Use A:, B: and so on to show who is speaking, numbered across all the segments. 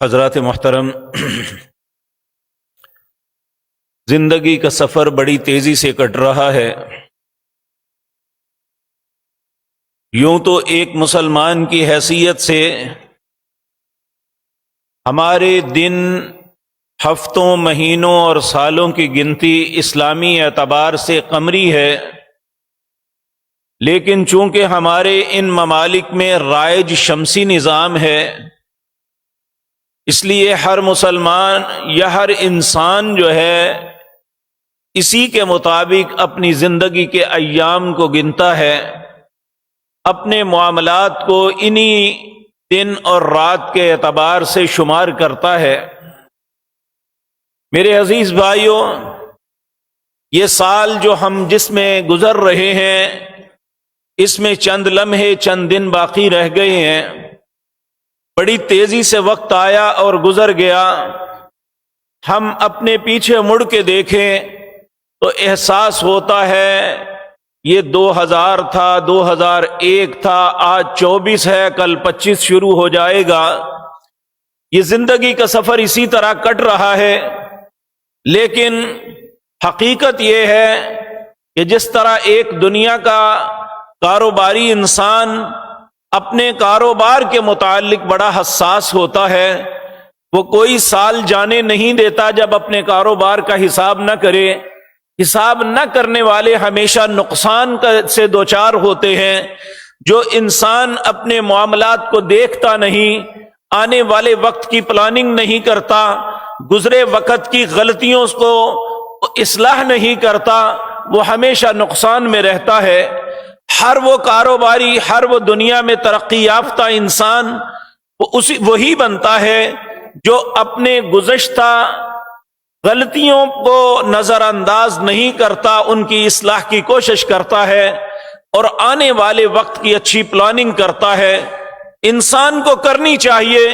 A: حضرات محترم، زندگی کا سفر بڑی تیزی سے کٹ رہا ہے۔ یوں تو ایک مسلمان کی حیثیت سے ہمارے دن، ہفتوں، مہینوں اور سالوں کی گنتی اسلامی اعتبار سے قمری ہے، لیکن چونکہ ہمارے ان ممالک میں رائج شمسی نظام ہے، اس لیے ہر مسلمان یا ہر انسان جو ہے اسی کے مطابق اپنی زندگی کے ایام کو گنتا ہے، اپنے معاملات کو انہی دن اور رات کے اعتبار سے شمار کرتا ہے۔ میرے عزیز بھائیوں، یہ سال جو ہم جس میں گزر رہے ہیں، اس میں چند لمحے، چند دن باقی رہ گئے ہیں۔ بڑی تیزی سے وقت آیا اور گزر گیا۔ ہم اپنے پیچھے مڑ کے دیکھیں تو احساس ہوتا ہے یہ 2000 تھا، 2001 تھا، آج 24 ہے، کل 25 شروع ہو جائے گا۔ یہ زندگی کا سفر اسی طرح کٹ رہا ہے، لیکن حقیقت یہ ہے کہ جس طرح ایک دنیا کا کاروباری انسان اپنے کاروبار کے متعلق بڑا حساس ہوتا ہے، وہ کوئی سال جانے نہیں دیتا جب اپنے کاروبار کا حساب نہ کرے۔ حساب نہ کرنے والے ہمیشہ نقصان سے دوچار ہوتے ہیں۔ جو انسان اپنے معاملات کو دیکھتا نہیں، آنے والے وقت کی پلاننگ نہیں کرتا، گزرے وقت کی غلطیوں کو اصلاح نہیں کرتا، وہ ہمیشہ نقصان میں رہتا ہے۔ ہر وہ کاروباری، ہر وہ دنیا میں ترقی یافتہ انسان وہی بنتا ہے جو اپنے گزشتہ غلطیوں کو نظر انداز نہیں کرتا، ان کی اصلاح کی کوشش کرتا ہے اور آنے والے وقت کی اچھی پلاننگ کرتا ہے۔ انسان کو کرنی چاہیے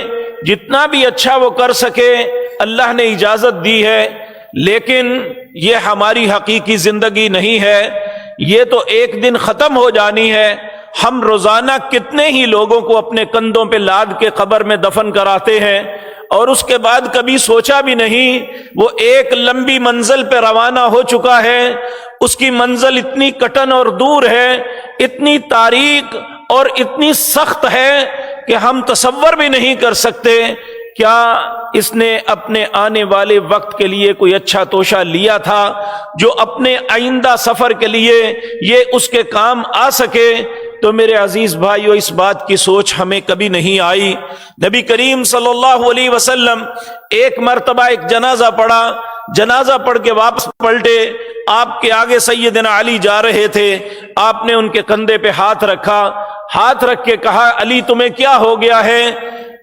A: جتنا بھی اچھا وہ کر سکے، اللہ نے اجازت دی ہے، لیکن یہ ہماری حقیقی زندگی نہیں ہے۔ یہ تو ایک دن ختم ہو جانی ہے۔ ہم روزانہ کتنے ہی لوگوں کو اپنے کندھوں پہ لاد کے قبر میں دفن کراتے ہیں، اور اس کے بعد کبھی سوچا بھی نہیں وہ ایک لمبی منزل پہ روانہ ہو چکا ہے۔ اس کی منزل اتنی کٹن اور دور ہے، اتنی تاریک اور اتنی سخت ہے کہ ہم تصور بھی نہیں کر سکتے۔ کیا اس نے اپنے آنے والے وقت کے لیے کوئی اچھا توشہ لیا تھا جو اپنے آئندہ سفر کے لیے یہ اس کے کام آ سکے؟ تو میرے عزیز بھائیو، اس بات کی سوچ ہمیں کبھی نہیں آئی۔ نبی کریم صلی اللہ علیہ وسلم ایک مرتبہ ایک جنازہ پڑھا، جنازہ پڑھ کے واپس پلٹے، آپ کے آگے سیدنا علی جا رہے تھے، آپ نے ان کے کندھے پہ ہاتھ رکھا، ہاتھ رکھ کے کہا، علی تمہیں کیا ہو گیا ہے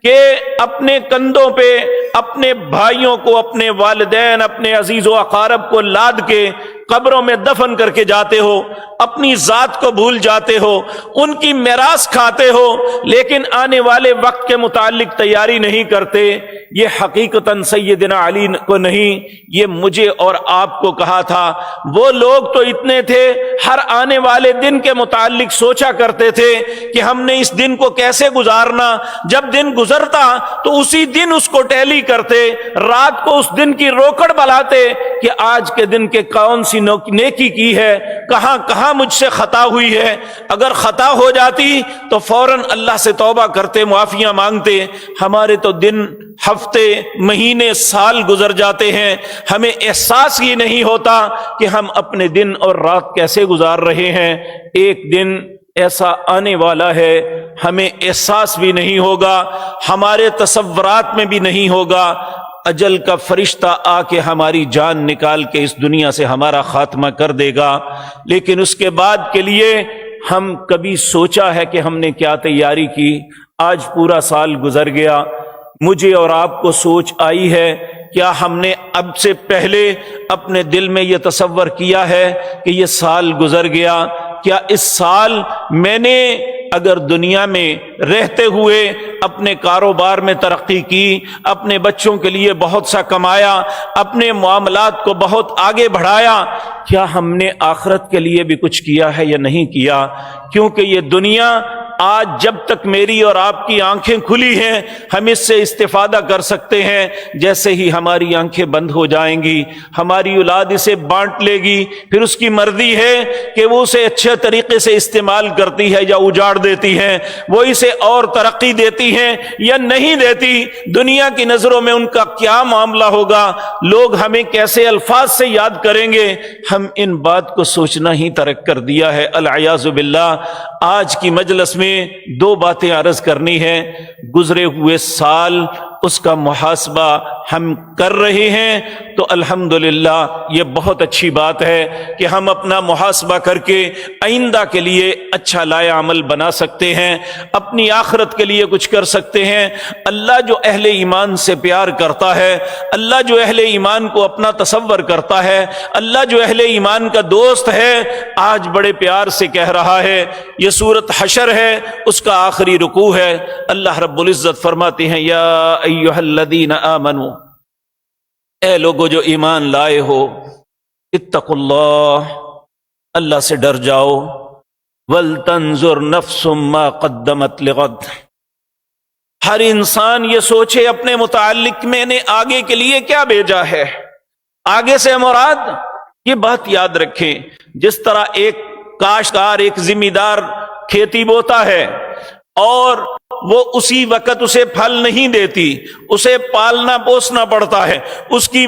A: کہ اپنے کندھوں پہ اپنے بھائیوں کو، اپنے والدین، اپنے عزیز و اقارب کو لاد کے قبروں میں دفن کر کے جاتے ہو، اپنی ذات کو بھول جاتے ہو، ان کی میراث کھاتے ہو، لیکن آنے والے وقت کے متعلق تیاری نہیں کرتے؟ یہ حقیقتاً سیدنا علی کو نہیں، یہ مجھے اور آپ کو کہا تھا۔ وہ لوگ تو اتنے تھے، ہر آنے والے دن کے متعلق سوچا کرتے تھے کہ ہم نے اس دن کو کیسے گزارنا۔ جب دن گزرتا تو اسی دن اس کو ٹیلی کرتے، رات کو اس دن کی روکڑ بلاتے کہ آج کے دن کے کون سی نیکی کی ہے، کہاں کہاں مجھ سے خطا ہوئی ہے۔ اگر خطا ہو جاتی تو فوراً اللہ سے توبہ کرتے، معافیاں مانگتے۔ ہمارے تو دن، ہفتے، مہینے، سال گزر جاتے ہیں، ہمیں احساس ہی نہیں ہوتا کہ ہم اپنے دن اور رات کیسے گزار رہے ہیں۔ ایک دن ایسا آنے والا ہے، ہمیں احساس بھی نہیں ہوگا، ہمارے تصورات میں بھی نہیں ہوگا۔ اجل کا فرشتہ آ کے ہماری جان نکال کے اس دنیا سے ہمارا خاتمہ کر دے گا، لیکن اس کے بعد کے لیے ہم کبھی سوچا ہے کہ ہم نے کیا تیاری کی؟ آج پورا سال گزر گیا، مجھے اور آپ کو سوچ آئی ہے، کیا ہم نے اب سے پہلے اپنے دل میں یہ تصور کیا ہے کہ یہ سال گزر گیا؟ کیا اس سال میں نے اگر دنیا میں رہتے ہوئے اپنے کاروبار میں ترقی کی، اپنے بچوں کے لیے بہت سا کمایا، اپنے معاملات کو بہت آگے بڑھایا، کیا ہم نے آخرت کے لیے بھی کچھ کیا ہے یا نہیں کیا؟ کیونکہ یہ دنیا آج جب تک میری اور آپ کی آنکھیں کھلی ہیں ہم اس سے استفادہ کر سکتے ہیں، جیسے ہی ہماری آنکھیں بند ہو جائیں گی ہماری اولاد اسے بانٹ لے گی، پھر اس کی مرضی ہے کہ وہ اسے اچھے طریقے سے استعمال کرتی ہے یا اجاڑ دیتی ہے، وہ اسے اور ترقی دیتی ہیں یا نہیں دیتی، دنیا کی نظروں میں ان کا کیا معاملہ ہوگا، لوگ ہمیں کیسے الفاظ سے یاد کریں گے، ہم ان بات کو سوچنا ہی ترک کر دیا ہے العیاذ باللہ۔ آج کی مجلس میں دو باتیں عرض کرنی ہے۔ گزرے ہوئے سال اس کا محاسبہ ہم کر رہے ہیں تو الحمدللہ یہ بہت اچھی بات ہے کہ ہم اپنا محاسبہ کر کے آئندہ کے لیے اچھا لائق عمل بنا سکتے ہیں، اپنی آخرت کے لیے کچھ کر سکتے ہیں۔ اللہ جو اہل ایمان سے پیار کرتا ہے، اللہ جو اہل ایمان کو اپنا تصور کرتا ہے، اللہ جو اہل ایمان کا دوست ہے، آج بڑے پیار سے کہہ رہا ہے۔ یہ سورۃ حشر ہے، اس کا آخری رکوع ہے۔ اللہ رب العزت فرماتے ہیں یا ایھا الذین آمنوا، اے لوگو جو ایمان لائے ہو، اتقوا اللہ، اللہ سے ڈر جاؤ، ولتنظر نفس ما قدمت لغد، ہر انسان یہ سوچے اپنے متعلق میں نے آگے کے لیے کیا بھیجا ہے۔ آگے سے مراد یہ بات یاد رکھیں، جس طرح ایک کاشتکار، ایک ذمہ دار کھیتی بوتا ہے اور وہ اسی وقت اسے پھل نہیں دیتی، اسے پالنا پوسنا پڑتا ہے، اس کی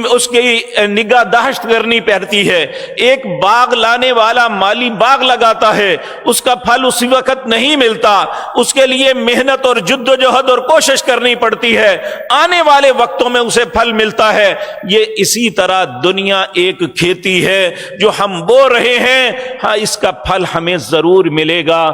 A: نگاہ داشت کرنی پڑتی ہے۔ ایک باغ لانے والا مالی باغ لگاتا ہے، اس کا پھل اسی وقت نہیں ملتا، اس کے لیے محنت اور جد و جہد اور کوشش کرنی پڑتی ہے، آنے والے وقتوں میں اسے پھل ملتا ہے۔ یہ اسی طرح دنیا ایک کھیتی ہے جو ہم بو رہے ہیں، ہاں اس کا پھل ہمیں ضرور ملے گا۔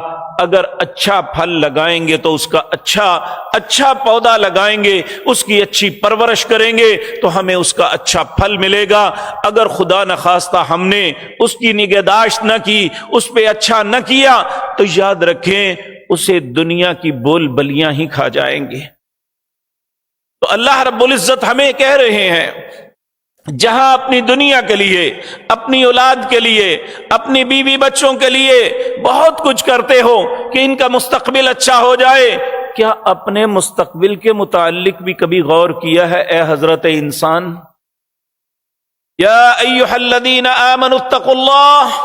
A: اگر اچھا پھل لگائیں گے تو اس کا اچھا پودا لگائیں گے، اس کی اچھی پرورش کریں گے تو ہمیں اس کا اچھا پھل ملے گا۔ اگر خدا نخواستہ ہم نے اس کی نگہداشت نہ کی، اس پہ اچھا نہ کیا، تو یاد رکھیں اسے دنیا کی بول بلیاں ہی کھا جائیں گے۔ تو اللہ رب العزت ہمیں کہہ رہے ہیں، جہاں اپنی دنیا کے لیے، اپنی اولاد کے لیے، اپنی بیوی بچوں کے لیے بہت کچھ کرتے ہو کہ ان کا مستقبل اچھا ہو جائے، کیا اپنے مستقبل کے متعلق بھی کبھی غور کیا ہے اے حضرت انسان؟ یا ایھا الذین آمنوا اتقوا اللہ،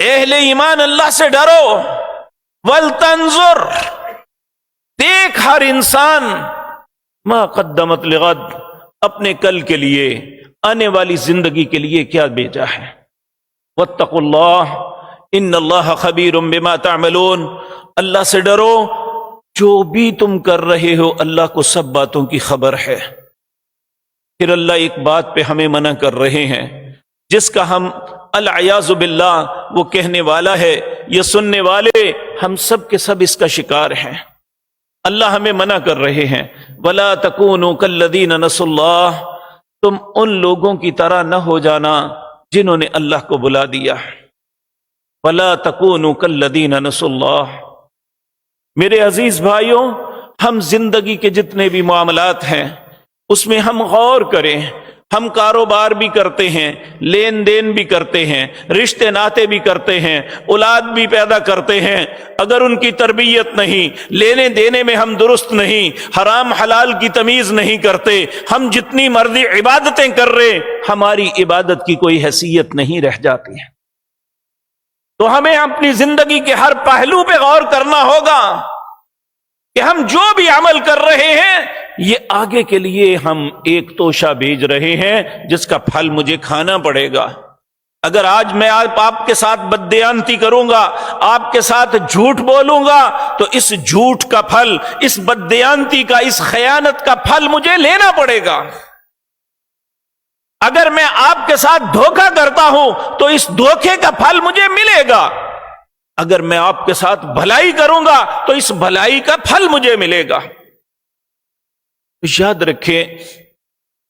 A: اہل ایمان اللہ سے ڈرو، ولتنظر، دیکھ ہر انسان ما قدمت لغد، اپنے کل کے لیے، آنے والی زندگی کے لیے کیا بھیجا ہے۔ واتقوا اللہ ان اللہ خبیر بما تعملون، اللہ سے ڈرو، جو بھی تم کر رہے ہو اللہ کو سب باتوں کی خبر ہے۔ پھر اللہ ایک بات پہ ہمیں منع کر رہے ہیں جس کا ہم العیاذ باللہ، وہ کہنے والا ہے، یہ سننے والے، ہم سب کے سب اس کا شکار ہیں۔ اللہ ہمیں منع کر رہے ہیں، وَلَا تَكُونُوا كَالَّذِينَ نَسُوا اللَّهَ، تم ان لوگوں کی طرح نہ ہو جانا جنہوں نے اللہ کو بلا دیا۔ وَلَا تَكُونُوا كَالَّذِينَ نَسُوا اللَّهَ، میرے عزیز بھائیوں، ہم زندگی کے جتنے بھی معاملات ہیں اس میں ہم غور کریں۔ ہم کاروبار بھی کرتے ہیں، لین دین بھی کرتے ہیں، رشتے ناتے بھی کرتے ہیں، اولاد بھی پیدا کرتے ہیں، اگر ان کی تربیت نہیں، لینے دینے میں ہم درست نہیں، حرام حلال کی تمیز نہیں کرتے، ہم جتنی مرضی عبادتیں کر رہے، ہماری عبادت کی کوئی حیثیت نہیں رہ جاتی ہے۔ تو ہمیں اپنی زندگی کے ہر پہلو پہ غور کرنا ہوگا کہ ہم جو بھی عمل کر رہے ہیں یہ آگے کے لیے ہم ایک توشہ بھیج رہے ہیں جس کا پھل مجھے کھانا پڑے گا۔ اگر آج میں آپ کے ساتھ بددیانتی کروں گا، آپ کے ساتھ جھوٹ بولوں گا، تو اس جھوٹ کا پھل، اس بددیانتی کا، اس خیانت کا پھل مجھے لینا پڑے گا۔ اگر میں آپ کے ساتھ دھوکہ کرتا ہوں تو اس دھوکے کا پھل مجھے ملے گا۔ اگر میں آپ کے ساتھ بھلائی کروں گا تو اس بھلائی کا پھل مجھے ملے گا۔ یاد رکھیں،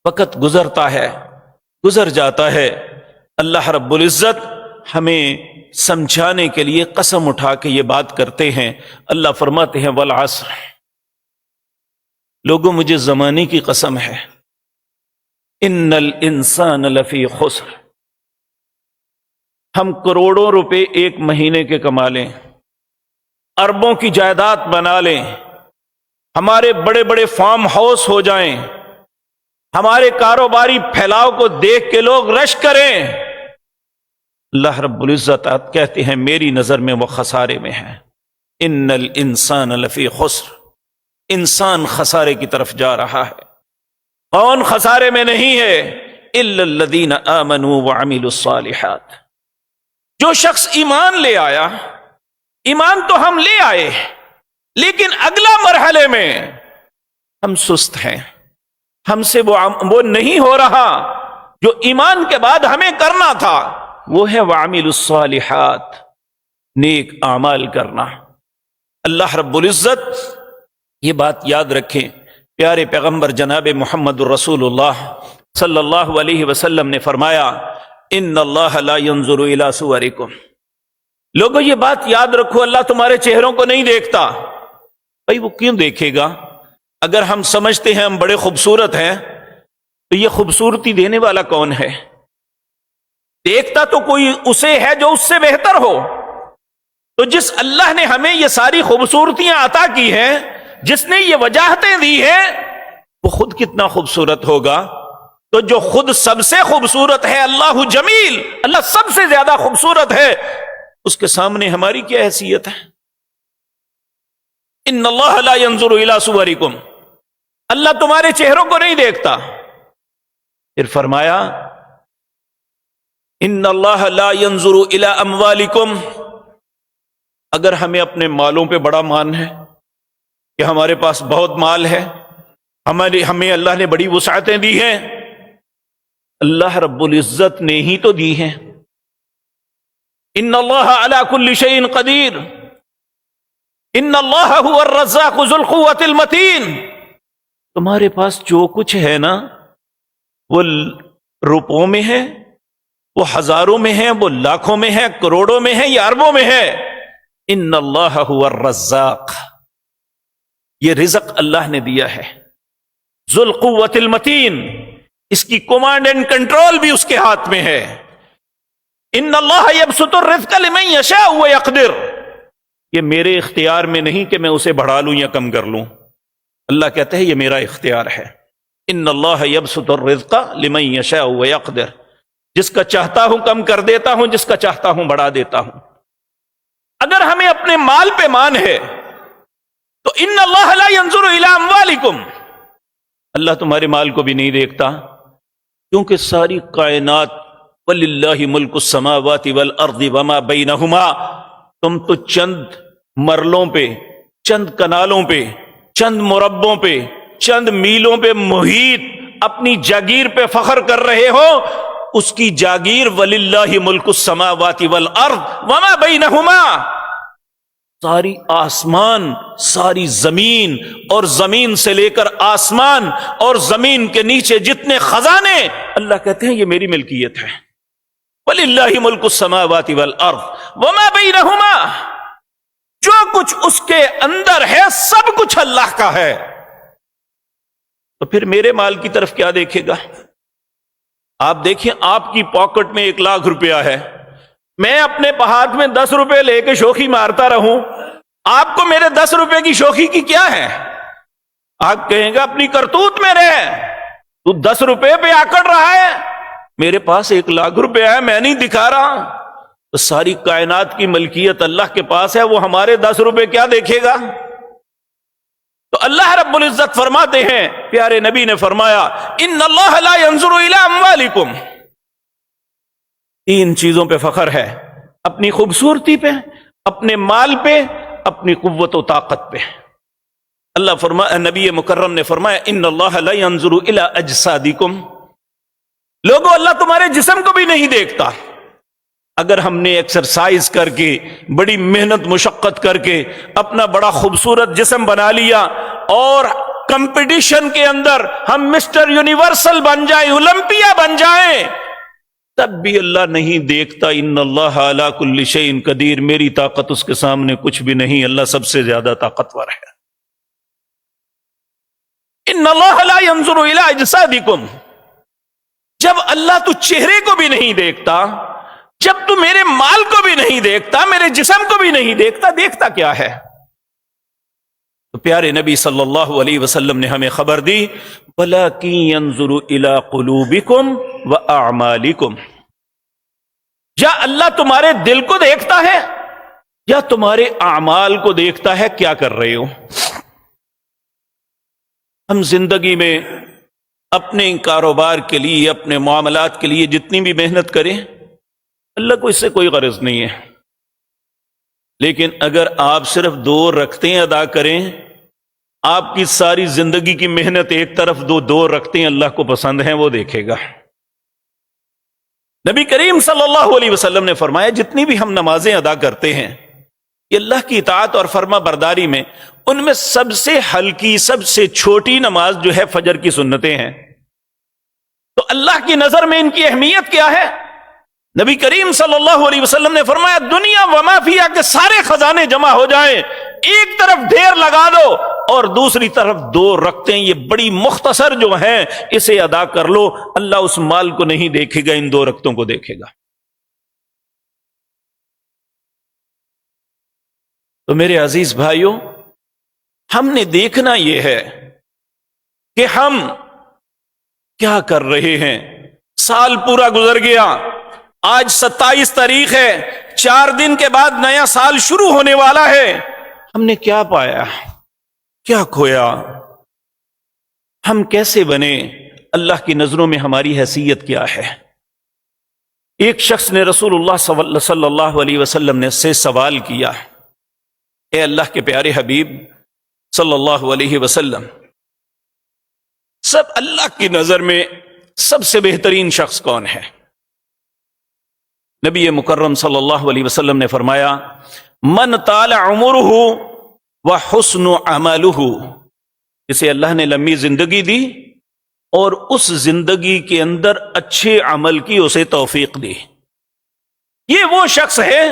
A: وقت گزرتا ہے، گزر جاتا ہے، اللہ رب العزت ہمیں سمجھانے کے لیے قسم اٹھا کے یہ بات کرتے ہیں۔ اللہ فرماتے ہیں والعصر، لوگوں مجھے زمانے کی قسم ہے، ان الانسان لفی خسر، ہم کروڑوں روپے ایک مہینے کے کما لیں، اربوں کی جائیداد بنا لیں، ہمارے بڑے بڑے فارم ہاؤس ہو جائیں، ہمارے کاروباری پھیلاؤ کو دیکھ کے لوگ رش کریں، اللہ رب العزت کہتے ہیں میری نظر میں وہ خسارے میں ہے۔ ان الانسان لفی خسر، انسان خسارے کی طرف جا رہا ہے۔ کون خسارے میں نہیں ہے؟ الا الذین آمنوا وعملوا الصالحات، جو شخص ایمان لے آیا۔ ایمان تو ہم لے آئے، لیکن اگلا مرحلے میں ہم سست ہیں، ہم سے وہ نہیں ہو رہا جو ایمان کے بعد ہمیں کرنا تھا، وہ ہے وعملوا الصالحات، نیک اعمال کرنا۔ اللہ رب العزت یہ بات یاد رکھیں، پیارے پیغمبر جناب محمد الرسول اللہ صلی اللہ علیہ وسلم نے فرمایا ان اللہ لا ينظر الى صورکم، لوگوں یہ بات یاد رکھو، اللہ تمہارے چہروں کو نہیں دیکھتا۔ بھائی وہ کیوں دیکھے گا؟ اگر ہم سمجھتے ہیں ہم بڑے خوبصورت ہیں تو یہ خوبصورتی دینے والا کون ہے؟ دیکھتا تو کوئی اسے ہے جو اس سے بہتر ہو۔ تو جس اللہ نے ہمیں یہ ساری خوبصورتیاں عطا کی ہیں، جس نے یہ وجاہتیں دی ہیں، وہ خود کتنا خوبصورت ہوگا۔ تو جو خود سب سے خوبصورت ہے، اللہ جمیل، اللہ سب سے زیادہ خوبصورت ہے، اس کے سامنے ہماری کیا حیثیت ہے؟ ان اللہ لا ينظر الى صورکم، اللہ تمہارے چہروں کو نہیں دیکھتا۔ پھر فرمایا ان اللہ لا ينظر الى اموالکم، اگر ہمیں اپنے مالوں پہ بڑا مان ہے کہ ہمارے پاس بہت مال ہے، ہمیں اللہ نے بڑی وسعتیں دی ہیں، اللہ رب العزت نے ہی تو دی ہیں۔ ان اللہ علی کل شیء قدیر، ان اللہ هو الرزاق ذو القوۃ المتین، تمہارے پاس جو کچھ ہے نا، وہ روپوں میں ہے، وہ ہزاروں میں ہے، وہ لاکھوں میں ہے، کروڑوں میں ہے یا اربوں میں ہے، ان اللہ هو الرزاق، یہ رزق اللہ نے دیا ہے، ذو القوۃ المتین، اس کی کمانڈ اینڈ کنٹرول بھی اس کے ہاتھ میں ہے۔ ان اللہ یبسط الرزق لمن یشاء ویقدر، یہ میرے اختیار میں نہیں کہ میں اسے بڑھا لوں یا کم کر لوں، اللہ کہتا ہے یہ میرا اختیار ہے۔ ان اللہ یبسط الرزق لمن یشاء ویقدر، جس کا چاہتا ہوں کم کر دیتا ہوں، جس کا چاہتا ہوں بڑھا دیتا ہوں۔ اگر ہمیں اپنے مال پہ مان ہے تو ان اللہ لا ينظر الى اموالکم، اللہ تمہارے مال کو بھی نہیں دیکھتا، کیونکہ ساری کائنات وَلِلَّهِ مُلْكُ السَّمَاوَاتِ وَالْأَرْضِ وَمَا بَيْنَهُمَا، تم تو چند مرلوں پہ، چند کنالوں پہ، چند مربوں پہ، چند میلوں پہ محیط اپنی جاگیر پہ فخر کر رہے ہو، اس کی جاگیر وَلِلَّهِ مُلْكُ السَّمَاوَاتِ وَالْأَرْضِ وَمَا بَيْنَهُمَا، ساری آسمان، ساری زمین، اور زمین سے لے کر آسمان اور زمین کے نیچے جتنے خزانے، اللہ کہتے ہیں یہ میری ملکیت ہے۔ وَلِلَّهِ مُلْكُ السَّمَاوَاتِ وَالْأَرْضِ وَمَا بَيْنَهُمَا، جو کچھ اس کے اندر ہے سب کچھ اللہ کا ہے۔ تو پھر میرے مال کی طرف کیا دیکھے گا؟ آپ دیکھیں، آپ کی پاکٹ میں 1,00,000 روپیہ ہے، میں اپنے ہاتھ میں 10 روپے لے کے شوخی مارتا رہوں، آپ کو میرے 10 روپے کی شوخی کی کیا ہے؟ آپ کہیں گا اپنی کرتوت میں رہ، تو 10 روپے پہ آکڑ رہا ہے، میرے پاس 1,00,000 روپے ہے، میں نہیں دکھا رہا۔ تو ساری کائنات کی ملکیت اللہ کے پاس ہے، وہ ہمارے 10 روپے کیا دیکھے گا؟ تو اللہ رب العزت فرماتے ہیں، پیارے نبی نے فرمایا ان اللہ لا ينظر الى اموالکم، 3 چیزوں پہ فخر ہے، اپنی خوبصورتی پہ، اپنے مال پہ، اپنی قوت و طاقت پہ۔ اللہ نبی مکرم نے فرمایا ان اللہ لا ينظر الى اجسادکم، لوگوں اللہ تمہارے جسم کو بھی نہیں دیکھتا۔ اگر ہم نے ایکسرسائز کر کے، بڑی محنت مشقت کر کے اپنا بڑا خوبصورت جسم بنا لیا، اور کمپٹیشن کے اندر ہم مسٹر یونیورسل بن جائیں، اولمپیا بن جائیں، تب بھی اللہ نہیں دیکھتا۔ ان اللہ علی کل شیء قدیر، میری طاقت اس کے سامنے کچھ بھی نہیں، اللہ سب سے زیادہ طاقتور ہے۔ ان اللہ لا ينظر الى اجسادکم، جب اللہ تو چہرے کو بھی نہیں دیکھتا جب تو میرے مال کو بھی نہیں دیکھتا، میرے جسم کو بھی نہیں دیکھتا، دیکھتا کیا ہے؟ تو پیارے نبی صلی اللہ علیہ وسلم نے ہمیں خبر دی، وَلَٰكِن يَنظُرُ إِلَىٰ قُلُوبِكُمْ وَأَعْمَالِكُمْ، یا اللہ تمہارے دل کو دیکھتا ہے یا تمہارے اعمال کو دیکھتا ہے، کیا کر رہے ہو؟ ہم زندگی میں اپنے کاروبار کے لیے، اپنے معاملات کے لیے جتنی بھی محنت کریں، اللہ کو اس سے کوئی غرض نہیں ہے، لیکن اگر آپ صرف 2 رکعتیں ادا کریں، آپ کی ساری زندگی کی محنت ایک طرف، 2 رکعتیں اللہ کو پسند ہیں، وہ دیکھے گا۔ نبی کریم صلی اللہ علیہ وسلم نے فرمایا جتنی بھی ہم نمازیں ادا کرتے ہیں یہ اللہ کی اطاعت اور فرما برداری میں، ان میں سب سے ہلکی، سب سے چھوٹی نماز جو ہے فجر کی سنتیں ہیں، تو اللہ کی نظر میں ان کی اہمیت کیا ہے؟ نبی کریم صلی اللہ علیہ وسلم نے فرمایا دنیا وما فیہا کے سارے خزانے جمع ہو جائیں، ایک طرف ڈھیر لگا دو اور دوسری طرف 2 رکعتیں یہ بڑی مختصر جو ہیں اسے ادا کر لو، اللہ اس مال کو نہیں دیکھے گا، ان 2 رکعتوں کو دیکھے گا۔ تو میرے عزیز بھائیوں، ہم نے دیکھنا یہ ہے کہ ہم کیا کر رہے ہیں۔ سال پورا گزر گیا، آج 27 تاریخ ہے، 4 دن کے بعد نیا سال شروع ہونے والا ہے، ہم نے کیا پایا، کیا کھویا، ہم کیسے بنے، اللہ کی نظروں میں ہماری حیثیت کیا ہے؟ ایک شخص نے رسول اللہ صلی اللہ علیہ وسلم سے سوال کیا، اے اللہ کے پیارے حبیب صلی اللہ علیہ وسلم، سب اللہ کی نظر میں سب سے بہترین شخص کون ہے؟ نبی مکرم صلی اللہ علیہ وسلم نے فرمایا، من طال عمرہ وحسن عملہ، جسے اللہ نے لمبی زندگی دی اور اس زندگی کے اندر اچھے عمل کی اسے توفیق دی، یہ وہ شخص ہے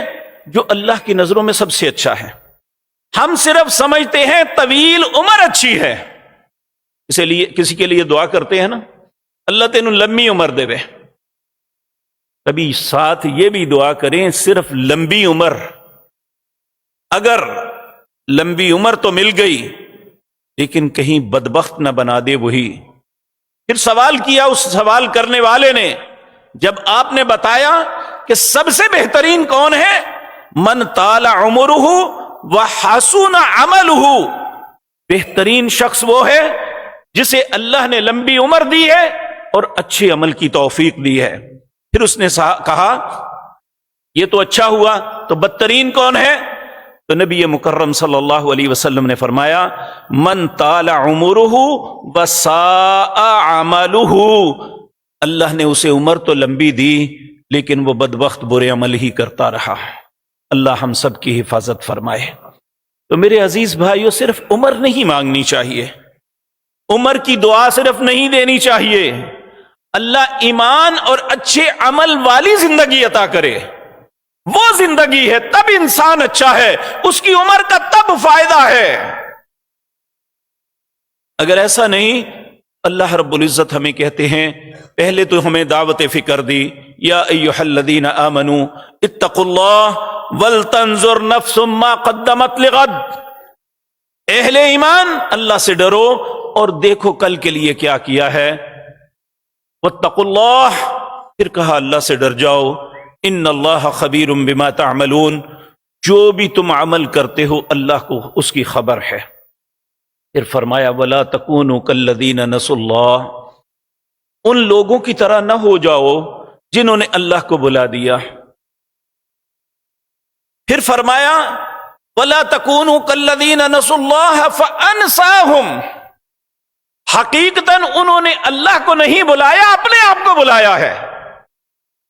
A: جو اللہ کی نظروں میں سب سے اچھا ہے۔ ہم صرف سمجھتے ہیں طویل عمر اچھی ہے، اسی لیے کسی کے لیے دعا کرتے ہیں نا، اللہ تینوں لمبی عمر دے وے، کبھی ساتھ یہ بھی دعا کریں صرف لمبی عمر، اگر لمبی عمر تو مل گئی لیکن کہیں بدبخت نہ بنا دے وہی۔ پھر سوال کیا اس سوال کرنے والے نے، جب آپ نے بتایا کہ سب سے بہترین کون ہے، من طال عمرہ وحسن عملہ، بہترین شخص وہ ہے جسے اللہ نے لمبی عمر دی ہے اور اچھے عمل کی توفیق دی ہے۔ پھر اس نے کہا یہ تو اچھا ہوا، تو بدترین کون ہے؟ تو نبی مکرم صلی اللہ علیہ وسلم نے فرمایا، من طال عمرہ وساء عملہ، اللہ نے اسے عمر تو لمبی دی لیکن وہ بدبخت برے عمل ہی کرتا رہا۔ اللہ ہم سب کی حفاظت فرمائے۔ تو میرے عزیز بھائیوں، صرف عمر نہیں مانگنی چاہیے، عمر کی دعا صرف نہیں دینی چاہیے، اللہ ایمان اور اچھے عمل والی زندگی عطا کرے، وہ زندگی ہے تب انسان اچھا ہے، اس کی عمر کا تب فائدہ ہے۔ اگر ایسا نہیں، اللہ رب العزت ہمیں کہتے ہیں، پہلے تو ہمیں دعوت فکر دی، یا ایھا الذین آمنوا اتقوا اللہ ولتنظر نفس ما قدمت لغد، اہل ایمان اللہ سے ڈرو اور دیکھو کل کے لیے کیا کیا ہے، واتقوا اللہ، پھر کہا اللہ سے ڈر جاؤ، ان اللہ خبیر بما تعملون، جو بھی تم عمل کرتے ہو اللہ کو اس کی خبر ہے۔ پھر فرمایا ولا تکونوا کالذین نسوا اللہ، ان لوگوں کی طرح نہ ہو جاؤ جنہوں نے اللہ کو بلا دیا۔ پھر فرمایا ولا تکونوا کالذین نسوا اللہ فانساہم، حقیقتاً انہوں نے اللہ کو نہیں بلایا، اپنے آپ کو بلایا ہے،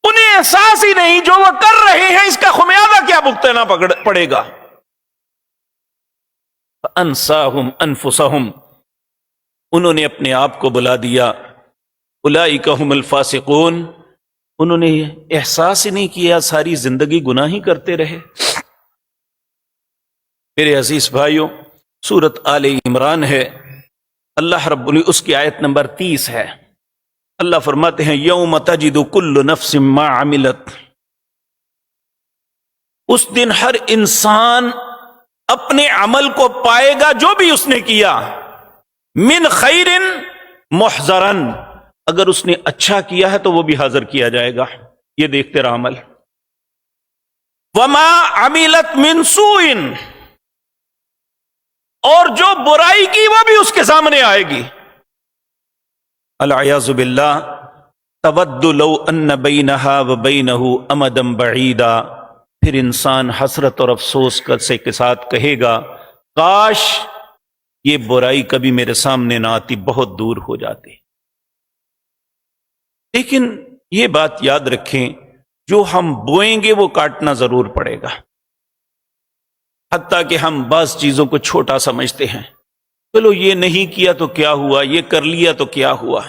A: انہیں احساس ہی نہیں جو وہ کر رہے ہیں اس کا خمیازہ کیا بھگتنا پڑے گا۔ فانساہم انفسہم، انہوں نے اپنے آپ کو بلا دیا۔ اولئک ھم الفاسقون، انہوں نے احساس ہی نہیں کیا، ساری زندگی گناہ ہی کرتے رہے۔ میرے عزیز بھائیوں، سورۃ آل عمران ہے، اللہ رب اس کی آیت نمبر 30 ہے، اللہ فرماتے ہیں یوم تجد کل نفس ما عملت، اس دن ہر انسان اپنے عمل کو پائے گا جو بھی اس نے کیا، من خیر محضرن، اگر اس نے اچھا کیا ہے تو وہ بھی حاضر کیا جائے گا، یہ دیکھتے رہا عمل، وما عملت من سوء، اور جو برائی کی وہ بھی اس کے سامنے آئے گی، العیاذ باللہ، تود لو ان بینہا وبینہ امدا بعیدا، پھر انسان حسرت اور افسوس کے ساتھ کہے گا کاش یہ برائی کبھی میرے سامنے نہ آتی، بہت دور ہو جاتی۔ لیکن یہ بات یاد رکھیں، جو ہم بوئیں گے وہ کاٹنا ضرور پڑے گا، حتیٰ کہ ہم بعض چیزوں کو چھوٹا سمجھتے ہیں، چلو یہ نہیں کیا تو کیا ہوا، یہ کر لیا تو کیا ہوا۔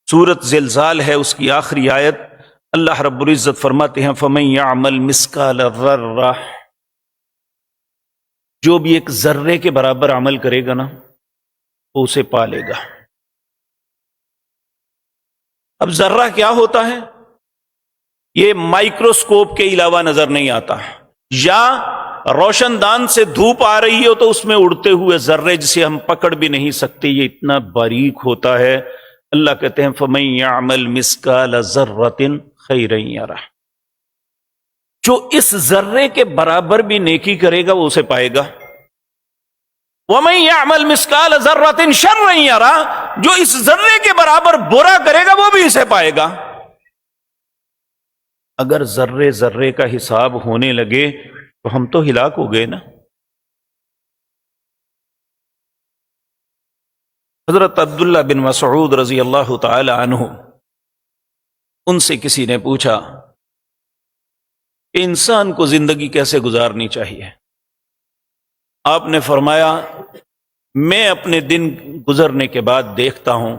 A: سورۃ زلزال ہے، اس کی آخری آیت، اللہ رب العزت فرماتے ہیں فَمَن يَعْمَلْ مِثْقَالَ ذَرَّةٍ، جو بھی ایک ذرے کے برابر عمل کرے گا نا وہ اسے پا لے گا۔ اب ذرہ کیا ہوتا ہے؟ یہ مائکروسکوپ کے علاوہ نظر نہیں آتا، یا روشن دان سے دھوپ آ رہی ہو تو اس میں اڑتے ہوئے ذرے جسے ہم پکڑ بھی نہیں سکتے، یہ اتنا باریک ہوتا ہے۔ اللہ کہتے ہیں فَمَن يَعْمَلْ مِثْقَالَ ذَرَّةٍ خَيْرًا يَرَهُ، جو اس ذرے کے برابر بھی نیکی کرے گا وہ اسے پائے گا، وَمَن يَعْمَلْ مِثْقَالَ ذَرَّةٍ شَرًّا يَرَهُ، جو اس ذرے کے برابر برا کرے گا وہ بھی اسے پائے گا۔ اگر ذرے ذرے کا حساب ہونے لگے تو ہم تو ہلاک ہو گئے نا۔ حضرت عبداللہ بن مسعود رضی اللہ تعالی عنہ، ان سے کسی نے پوچھا کہ انسان کو زندگی کیسے گزارنی چاہیے؟ آپ نے فرمایا میں اپنے دن گزرنے کے بعد دیکھتا ہوں،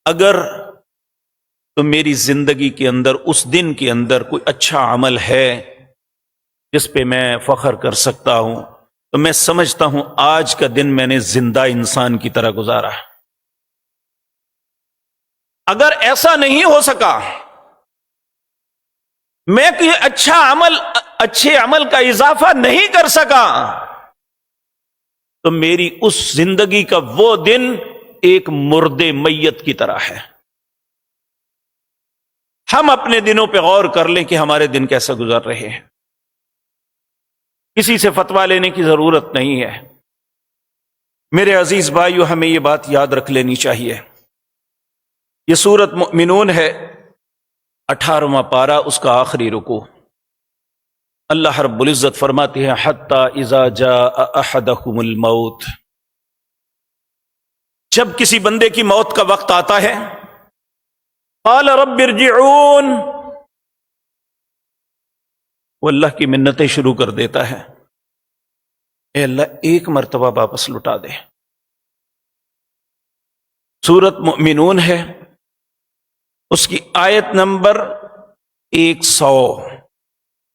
A: اگر تو میری زندگی کے اندر اس دن کے اندر کوئی اچھا عمل ہے جس پہ میں فخر کر سکتا ہوں تو میں سمجھتا ہوں آج کا دن میں نے زندہ انسان کی طرح گزارا۔ اگر ایسا نہیں ہو سکا، میں کوئی اچھے عمل کا اضافہ نہیں کر سکا، تو میری اس زندگی کا وہ دن ایک مردے میت کی طرح ہے۔ ہم اپنے دنوں پہ غور کر لیں کہ ہمارے دن کیسے گزر رہے ہیں، کسی سے فتویٰ لینے کی ضرورت نہیں ہے۔ میرے عزیز بھائیو، ہمیں یہ بات یاد رکھ لینی چاہیے۔ یہ سورۃ مؤمنون ہے، 18واں پارہ، اس کا آخری رکوع۔ اللہ رب العزت فرماتے ہیں حَتَّى إِذَا جَاءَ أَحَدَهُمُ الْمَوْتُ، جب کسی بندے کی موت کا وقت آتا ہے، قَالَ رَبِّ ارْجِعُونِ، وہ اللہ کی منتیں شروع کر دیتا ہے، اے اللہ ایک مرتبہ واپس لٹا دے۔ سورۃ مؤمنون ہے، اس کی آیت نمبر 100،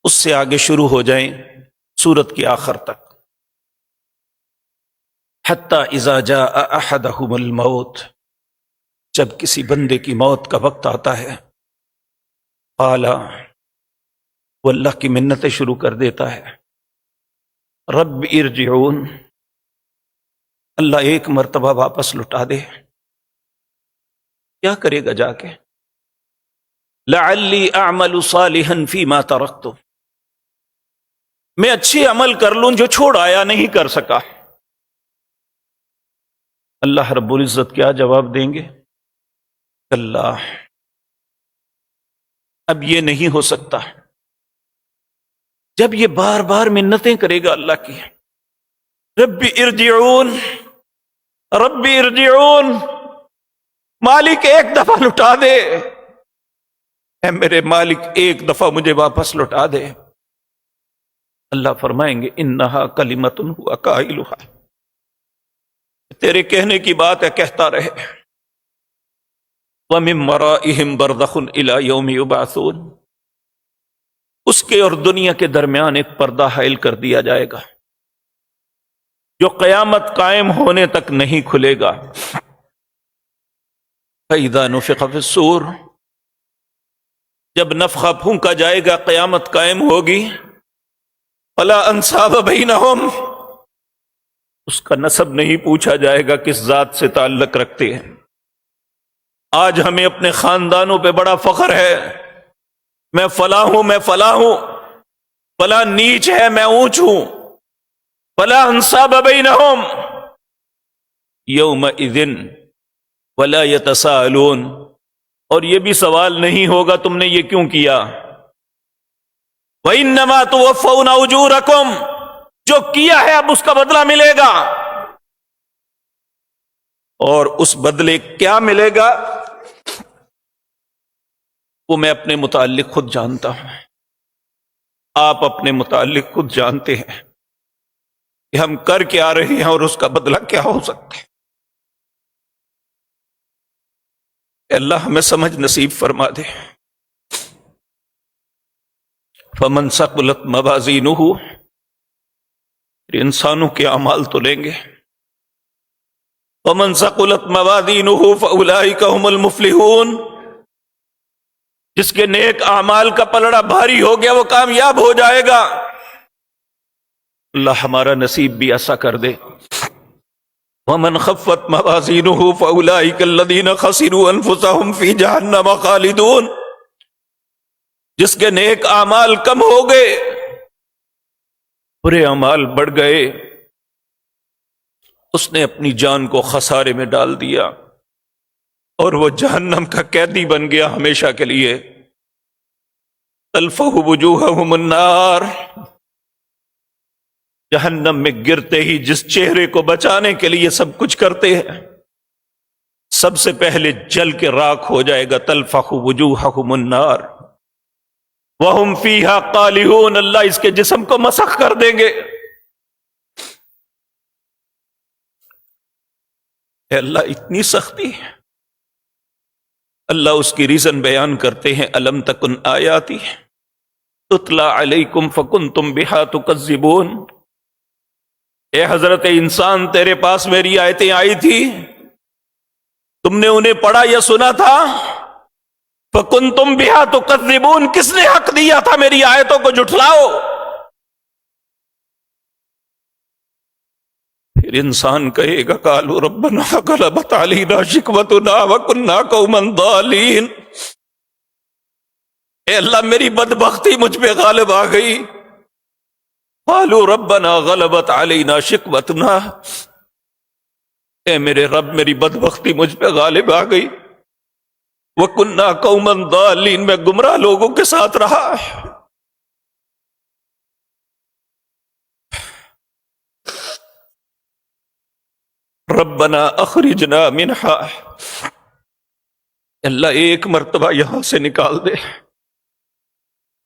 A: اس سے آگے شروع ہو جائیں سورت کے آخر تک۔ حتی اذا جاء احدہم الموت، جب کسی بندے کی موت کا وقت آتا ہے، قال، وہ اللہ کی منتیں شروع کر دیتا ہے، رب ارجعون، اللہ ایک مرتبہ واپس لٹا دے۔ کیا کرے گا جا کے؟ لعلی اعمل صالحا فیما ترکت، میں اچھے عمل کر لوں جو چھوڑ آیا، نہیں کر سکا۔ اللہ رب العزت کیا جواب دیں گے؟ اللہ، اب یہ نہیں ہو سکتا۔ جب یہ بار بار منتیں کرے گا اللہ کی، رب ارجعون، رب ارجعون، مالک ایک دفعہ لٹا دے، اے میرے مالک ایک دفعہ مجھے واپس لٹا دے۔ اللہ فرمائیں گے انہا کلمۃ ہوا قائلھا، تیرے کہنے کی بات ہے، کہتا رہے۔ وَمِن وَرَائِهِمْ بَرْزَخٌ إِلَى يَوْمِ يُبْعَثُونَ، اس کے اور دنیا کے درمیان ایک پردہ حائل کر دیا جائے گا جو قیامت قائم ہونے تک نہیں کھلے گا۔ فَإِذَا نُفِخَ فِي الصُّورِ، جب نفخہ پھونکا جائے گا قیامت قائم ہوگی، فلا انصاب بینہم، اس کا نسب نہیں پوچھا جائے گا کس ذات سے تعلق رکھتے ہیں۔ آج ہمیں اپنے خاندانوں پہ بڑا فخر ہے، میں فلاں ہوں، میں فلاں ہوں، فلاں نیچ ہے، میں اونچ ہوں، فلا انصاب بینہم یومئذ ولا یتساءلون، اور یہ بھی سوال نہیں ہوگا تم نے یہ کیوں کیا۔ وَإِنَّمَا تُوَفَّوْنَ أُجُورَكُمْ، جو کیا ہے اب اس کا بدلہ ملے گا، اور اس بدلے کیا ملے گا وہ میں اپنے متعلق خود جانتا ہوں، آپ اپنے متعلق خود جانتے ہیں کہ ہم کر کے آ رہے ہیں اور اس کا بدلہ کیا ہو سکتا ہے۔ اے اللہ ہمیں سمجھ نصیب فرما دے۔ فمن ثقلت موازینہ، انسانوں کے اعمال تو لیں گے، فمن ثقلت موازینہ فاولئک هم المفلحون، جس کے نیک اعمال کا پلڑا بھاری ہو گیا وہ کامیاب ہو جائے گا۔ اللہ ہمارا نصیب بھی ایسا کر دے۔ ومن خفت موازینہ فاولئک الذین خسروا انفسهم فی جہنم خالدون، جس کے نیک اعمال کم ہو گئے، برے اعمال بڑھ گئے، اس نے اپنی جان کو خسارے میں ڈال دیا اور وہ جہنم کا قیدی بن گیا ہمیشہ کے لیے۔ تلفح وجوہہم النار، جہنم میں گرتے ہی جس چہرے کو بچانے کے لیے سب کچھ کرتے ہیں، سب سے پہلے جل کے راکھ ہو جائے گا۔ تلفح وجوہہم النار وہم فیہا قالہون، اللہ اس کے جسم کو مسخ کر دیں گے۔ اے اللہ اتنی سختی ہے۔ اللہ اس کی ریزن بیان کرتے ہیں، الم تکن آیاتی تتلی علیکم فکنتم بہا تکذبون، اے حضرت انسان تیرے پاس میری آیتیں آئی تھی، تم نے انہیں پڑھا یا سنا تھا؟ فکنتم بہا تکذبون، کس نے حق دیا تھا میری آیتوں کو جھٹلاؤ؟ پھر انسان کہے گا قالوا ربنا غلبت علینا شقوتنا وکنا قوما ضالین، اے اللہ میری بدبختی مجھ پہ غالب آ گئی۔ قالوا ربنا غلبت علینا شقوتنا، اے میرے رب میری بدبختی مجھ پہ غالب آ گئی، وکنا قوما ضالین، میں گمراہ لوگوں کے ساتھ رہا۔ ربنا اخرجنا منہا، اللہ ایک مرتبہ یہاں سے نکال دے۔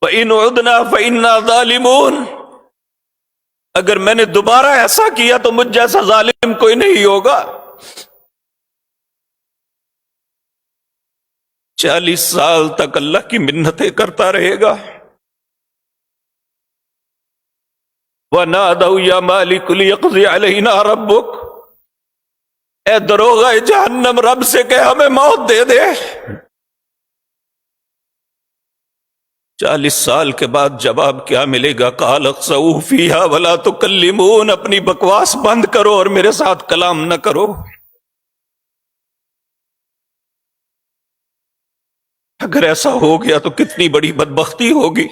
A: فَإِنْ عُدْنَا فَإِنَّا ظَالِمُونَ، اگر میں نے دوبارہ ایسا کیا تو مجھ جیسا ظالم کوئی نہیں ہوگا۔ 40 سال تک اللہ کی منتیں کرتا رہے گا۔ وَنَادَوْا يَا مَالِكُ لِيَقْضِيَ عَلَيْنَا رَبُّكَ، اے دروغہ جہنم رب سے کہ ہمیں موت دے دے۔ 40 سال کے بعد جواب کیا ملے گا؟ قال اخسؤوا فیہا ولا تکلمون، اپنی بکواس بند کرو اور میرے ساتھ کلام نہ کرو۔ اگر ایسا ہو گیا تو کتنی بڑی بدبختی ہوگی۔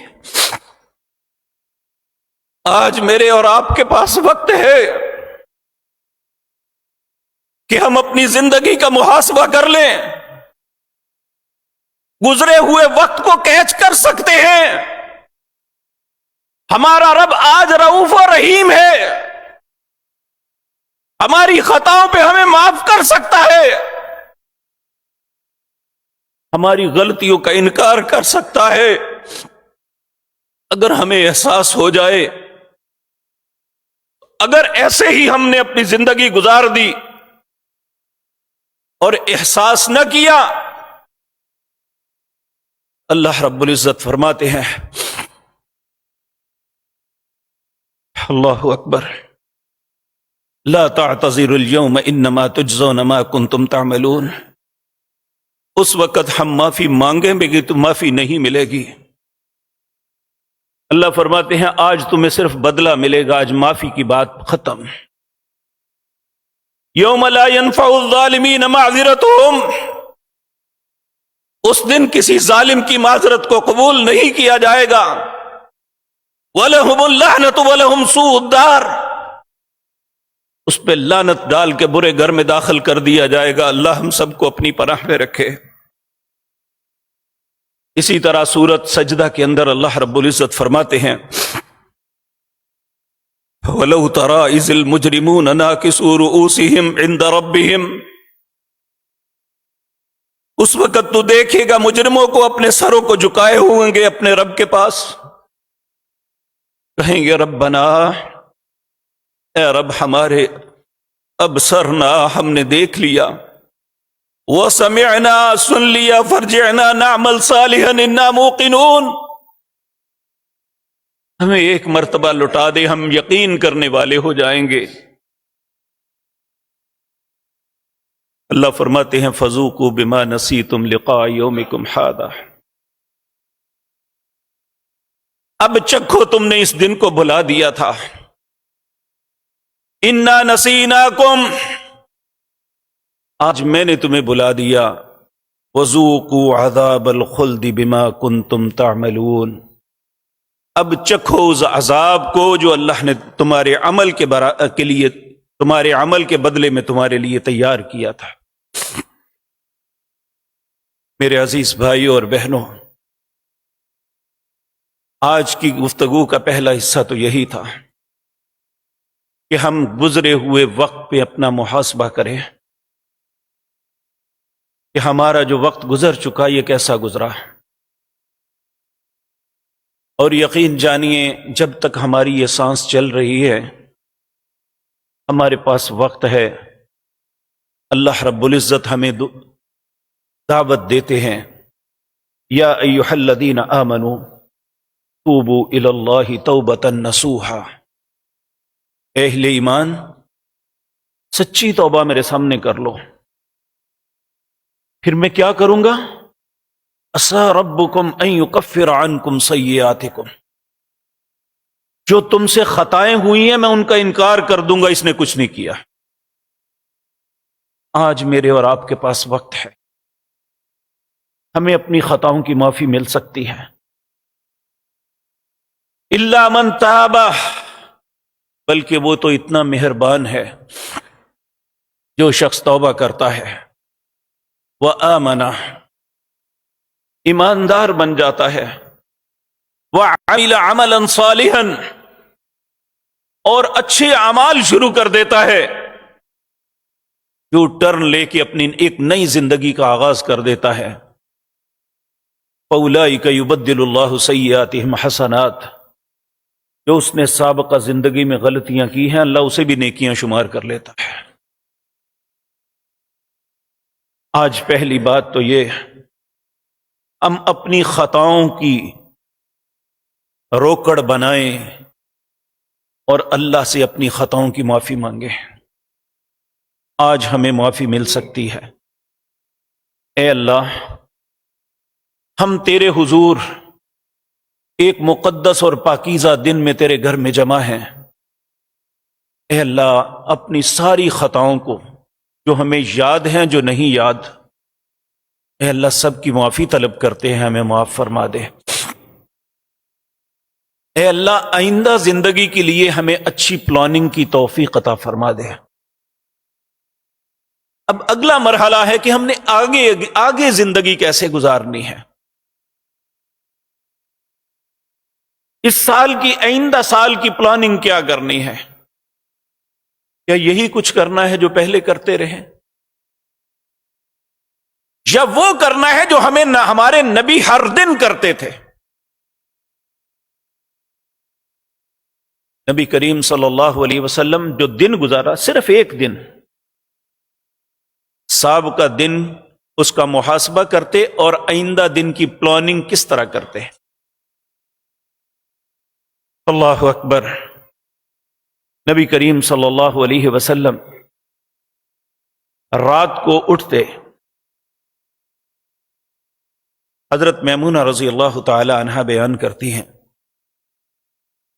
A: آج میرے اور آپ کے پاس وقت ہے کہ ہم اپنی زندگی کا محاسبہ کر لیں، گزرے ہوئے وقت کو کیچ کر سکتے ہیں۔ ہمارا رب آج رؤوف و رحیم ہے، ہماری خطاؤں پہ ہمیں معاف کر سکتا ہے، ہماری غلطیوں کا انکار کر سکتا ہے۔ اگر ہمیں احساس ہو جائے، اگر ایسے ہی ہم نے اپنی زندگی گزار دی اور احساس نہ کیا، اللہ رب العزت فرماتے ہیں، اللہ اکبر، لا تعتذروا اليوم انما تجزون ما كنتم تعملون، اس وقت ہم معافی مانگیں گے تو معافی نہیں ملے گی۔ اللہ فرماتے ہیں آج تمہیں صرف بدلہ ملے گا، آج معافی کی بات ختم۔ یوم لا ينفع الظالمین معذرتهم، اس دن کسی ظالم کی معذرت کو قبول نہیں کیا جائے گا۔ وَلَهُمُ اللَّعْنَةُ وَلَهُمْ سُوءُ الدَّارِ، اس پہ لعنت ڈال کے برے گھر میں داخل کر دیا جائے گا۔ اللہ ہم سب کو اپنی پناہ میں رکھے۔ اسی طرح سورۃ سجدہ کے اندر اللہ رب العزت فرماتے ہیں وَلَوْ تَرَىٰ إِذِ الْمُجْرِمُونَ نَاكِسُو رُءُوسِهِمْ عِندَ رَبِّهِمْ، اس وقت تو دیکھے گا مجرموں کو اپنے سروں کو جھکائے ہوئیں گے اپنے رب کے پاس، کہیں گے ربنا، اے رب ہمارے، ابصرنا، ہم نے دیکھ لیا، وسمعنا، سن لیا، فرجعنا نعمل صالحا انا موقنون، ہمیں ایک مرتبہ لوٹا دے، ہم یقین کرنے والے ہو جائیں گے۔ اللہ فرماتے ہیں فذوقوا بما نسیتم لقاء یومکم ھذا، اب چکھو تم نے اس دن کو بھلا دیا تھا۔ انا نسیناکم، آج میں نے تمہیں بلا دیا۔ وذوقوا عذاب الخلد بما کنتم تعملون، اب چکھو اس عذاب کو جو اللہ نے تمہارے عمل کے لیے، تمہارے عمل کے بدلے میں تمہارے لیے تیار کیا تھا۔ میرے عزیز بھائیوں اور بہنوں، آج کی گفتگو کا پہلا حصہ تو یہی تھا کہ ہم گزرے ہوئے وقت پہ اپنا محاسبہ کریں کہ ہمارا جو وقت گزر چکا یہ کیسا گزرا، اور یقین جانیے جب تک ہماری یہ سانس چل رہی ہے ہمارے پاس وقت ہے۔ اللہ رب العزت ہمیں دعوت دیتے ہیں یا ایھا الذین آمنوا توبوا الی اللہ توبۃ نصوحا، اہل ایمان سچی توبہ میرے سامنے کر لو۔ پھر میں کیا کروں گا؟ عسیٰ ربکم ان یکفر عنکم سیئاتکم، جو تم سے خطائیں ہوئی ہیں میں ان کا انکار کر دوں گا، اس نے کچھ نہیں کیا۔ آج میرے اور آپ کے پاس وقت ہے، ہمیں اپنی خطاؤں کی معافی مل سکتی ہے۔ الا من تاب، بلکہ وہ تو اتنا مہربان ہے جو شخص توبہ کرتا ہے، وآمن، ایماندار بن جاتا ہے، وعمل عملا صالحا، اور اچھے اعمال شروع کر دیتا ہے، جو ٹرن لے کے اپنی ایک نئی زندگی کا آغاز کر دیتا ہے۔ فَأُولَئِكَ يُبَدِّلُ اللَّهُ سَيِّئَاتِهِمْ حَسَنَاتٍ، جو اس نے سابقہ زندگی میں غلطیاں کی ہیں اللہ اسے بھی نیکیاں شمار کر لیتا ہے۔ آج پہلی بات تو یہ ہم اپنی خطاؤں کی روکڑ بنائیں اور اللہ سے اپنی خطاؤں کی معافی مانگیں۔ آج ہمیں معافی مل سکتی ہے۔ اے اللہ، ہم تیرے حضور ایک مقدس اور پاکیزہ دن میں تیرے گھر میں جمع ہیں۔ اے اللہ، اپنی ساری خطاؤں کو جو ہمیں یاد ہیں جو نہیں یاد، اے اللہ سب کی معافی طلب کرتے ہیں، ہمیں معاف فرما دے۔ اے اللہ، آئندہ زندگی کے لیے ہمیں اچھی پلاننگ کی توفیق عطا فرما دے۔ اب اگلا مرحلہ ہے کہ ہم نے آگے زندگی کیسے گزارنی ہے۔ اس سال کی، آئندہ سال کی پلاننگ کیا کرنی ہے؟ کیا یہی کچھ کرنا ہے جو پہلے کرتے رہے، یا وہ کرنا ہے جو ہمارے نبی ہر دن کرتے تھے؟ نبی کریم صلی اللہ علیہ وسلم جو دن گزارا، صرف ایک دن، سابقہ دن، اس کا محاسبہ کرتے اور آئندہ دن کی پلاننگ کس طرح کرتے ہیں۔ اللہ اکبر۔ نبی کریم صلی اللہ علیہ وسلم رات کو اٹھتے، حضرت میمونہ رضی اللہ تعالی عنہا بیان کرتی ہیں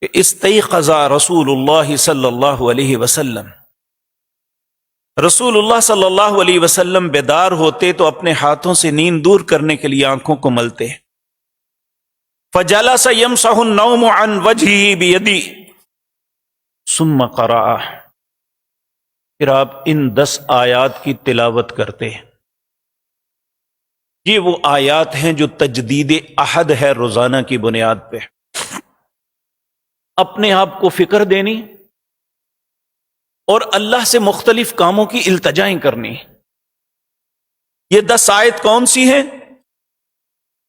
A: کہ استيقظ رسول اللہ صلی اللہ علیہ وسلم، رسول اللہ صلی اللہ علیہ وسلم بیدار ہوتے تو اپنے ہاتھوں سے نیند دور کرنے کے لیے آنکھوں کو ملتے، فجلس يمسح النوم عن وجهه بيده ثم قرأ، پھر آپ ان 10 آیات کی تلاوت کرتے ہیں۔ یہ وہ آیات ہیں جو تجدید عہد ہے روزانہ کی بنیاد پہ، اپنے آپ کو فکر دینی اور اللہ سے مختلف کاموں کی التجائیں کرنی۔ یہ 10 آیت کون سی ہیں؟